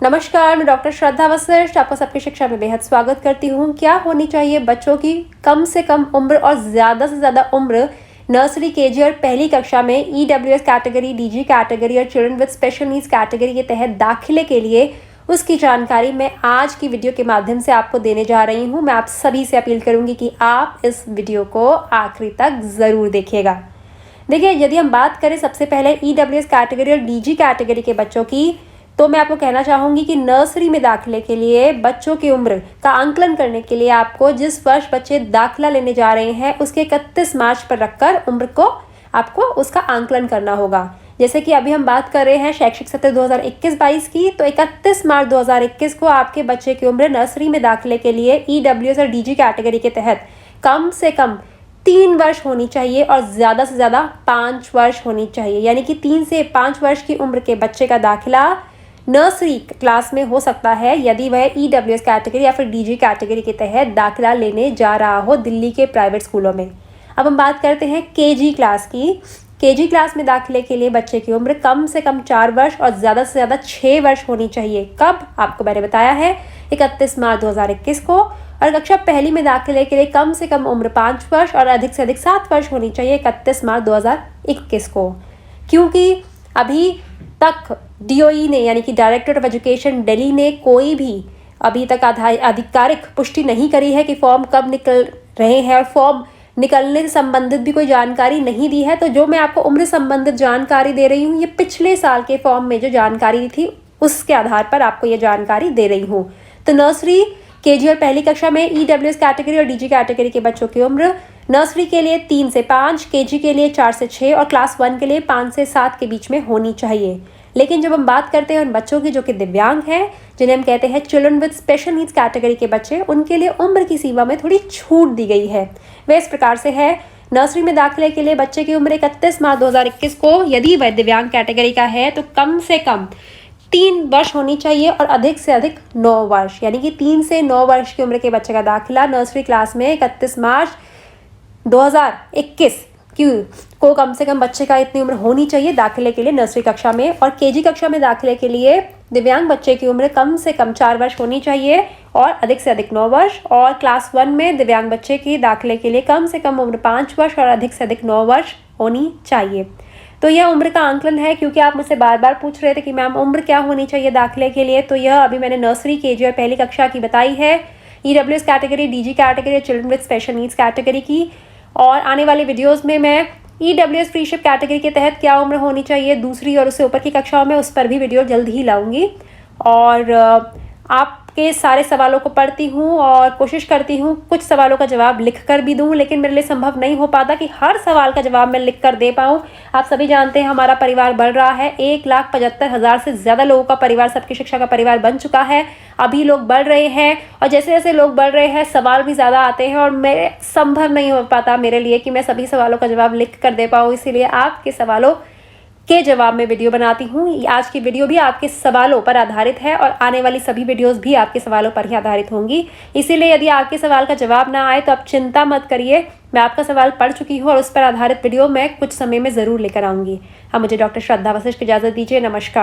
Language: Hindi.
नमस्कार, मैं डॉक्टर श्रद्धा वशिष्ठ आपका सबकी शिक्षा में बेहद स्वागत करती हूँ। क्या होनी चाहिए बच्चों की कम से कम उम्र और ज़्यादा से ज़्यादा उम्र नर्सरी, केजी और पहली कक्षा में ईडब्ल्यूएस कैटेगरी, डीजी कैटेगरी और children with special needs category के तहत दाखिले के लिए, उसकी जानकारी मैं आज की वीडियो के माध्यम से आपको देने जा रही हूँ। मैं आप सभी से अपील करूँगी कि आप इस वीडियो को आखिरी तक ज़रूर देखिएगा। देखिए, यदि हम बात करें सबसे पहले ईडब्ल्यूएस कैटेगरी और डीजी कैटेगरी के बच्चों की, तो मैं आपको कहना चाहूँगी कि नर्सरी में दाखिले के लिए बच्चों की उम्र का आंकलन करने के लिए आपको जिस वर्ष बच्चे दाखिला लेने जा रहे हैं उसके 31 मार्च पर रखकर उम्र को आपको उसका आंकलन करना होगा। जैसे कि अभी हम बात कर रहे हैं शैक्षिक सत्र 2021-22 की, तो 31 मार्च 2021 को आपके बच्चे की उम्र नर्सरी में दाखिले के लिए ईडब्ल्यूएस और डीजी कैटेगरी के तहत कम से कम 3 वर्ष होनी चाहिए और ज़्यादा से ज़्यादा 5 वर्ष होनी चाहिए। यानी कि 3 से 5 वर्ष की उम्र के बच्चे का दाखिला नर्सरी क्लास में हो सकता है यदि वह ईडब्ल्यूएस कैटेगरी या फिर डीजी कैटेगरी के तहत दाखिला लेने जा रहा हो दिल्ली के प्राइवेट स्कूलों में। अब हम बात करते हैं केजी क्लास की। केजी क्लास में दाखिले के लिए बच्चे की उम्र कम से कम 4 वर्ष और ज़्यादा से ज़्यादा 6 वर्ष होनी चाहिए। कब? आपको मैंने बताया है 31 मार्च 2021 को। और कक्षा पहली में दाखिले के लिए कम से कम उम्र 5 वर्ष और अधिक से अधिक 7 वर्ष होनी चाहिए 31 मार्च 2021 को। क्योंकि अभी तक डीओई ने यानी कि डायरेक्टरेट ऑफ एजुकेशन दिल्ली ने कोई भी अभी तक आधिकारिक पुष्टि नहीं करी है कि फॉर्म कब निकल रहे हैं और फॉर्म निकलने से संबंधित भी कोई जानकारी नहीं दी है। तो जो मैं आपको उम्र संबंधित जानकारी दे रही हूँ, ये पिछले साल के फॉर्म में जो जानकारी थी उसके आधार पर आपको ये जानकारी दे रही हूँ। तो नर्सरी, केजी और पहली कक्षा में ईडब्ल्यूएस कैटेगरी और डीजी कैटेगरी के बच्चों की उम्र नर्सरी के लिए 3 से 5, केजी के लिए 4 से 6 और क्लास 1 के लिए 5 से 7 के बीच में होनी चाहिए। लेकिन जब हम बात करते हैं उन बच्चों की जो कि दिव्यांग हैं, जिन्हें हम कहते हैं children with special needs category के बच्चे, उनके लिए उम्र की सीमा में थोड़ी छूट दी गई है। वह इस प्रकार से है, नर्सरी में दाखिले के लिए बच्चे की उम्र 31 मार्च 2021 को यदि वह दिव्यांग कैटेगरी का है तो कम से कम 3 वर्ष होनी चाहिए और अधिक से अधिक 9 वर्ष, यानी कि 3 से 9 वर्ष की उम्र के बच्चे का दाखिला नर्सरी क्लास में 31 मार्च 2021 को कम से कम बच्चे का इतनी उम्र होनी चाहिए दाखिले के लिए नर्सरी कक्षा में। और केजी कक्षा में दाखिले के लिए दिव्यांग बच्चे की उम्र कम से कम 4 वर्ष होनी चाहिए और अधिक से अधिक 9 वर्ष। और क्लास 1 में दिव्यांग बच्चे की दाखिले के लिए कम से कम उम्र 5 वर्ष और अधिक से अधिक 9 वर्ष होनी चाहिए। तो यह उम्र का आंकलन है, क्योंकि आप मुझसे बार बार पूछ रहे थे कि मैम उम्र क्या होनी चाहिए दाखिले के लिए। तो यह अभी मैंने नर्सरी, केजी और पहली कक्षा की बताई है, EWS category, DG category, children with special needs category की। और आने वाली वीडियोस में मैं ईडब्ल्यूएस फ्रीशिप कैटेगरी के तहत क्या उम्र होनी चाहिए दूसरी और उससे ऊपर की कक्षाओं में, उस पर भी वीडियो जल्द ही लाऊंगी। और आपके सारे सवालों को पढ़ती हूँ और कोशिश करती हूँ कुछ सवालों का जवाब लिख कर भी दूँ, लेकिन मेरे लिए संभव नहीं हो पाता कि हर सवाल का जवाब मैं लिख कर दे पाऊँ। आप सभी जानते हैं हमारा परिवार बढ़ रहा है, 1,75,000 से ज़्यादा लोगों का परिवार सबकी शिक्षा का परिवार बन चुका है। अभी लोग बढ़ रहे हैं और जैसे जैसे लोग बढ़ रहे हैं सवाल भी ज़्यादा आते हैं और मेरे संभव नहीं हो पाता मेरे लिए कि मैं सभी सवालों का जवाब लिख कर दे पाऊँ। इसीलिए आपके सवालों के जवाब में वीडियो बनाती हूँ। आज की वीडियो भी आपके सवालों पर आधारित है और आने वाली सभी वीडियोस भी आपके सवालों पर ही आधारित होंगी। इसीलिए यदि आपके सवाल का जवाब ना आए तो आप चिंता मत करिए, मैं आपका सवाल पढ़ चुकी हूँ और उस पर आधारित वीडियो मैं कुछ समय में ज़रूर लेकर आऊँगी। अब मुझे डॉक्टर श्रद्धा वशिष्ठ की इजाज़त दीजिए। नमस्कार।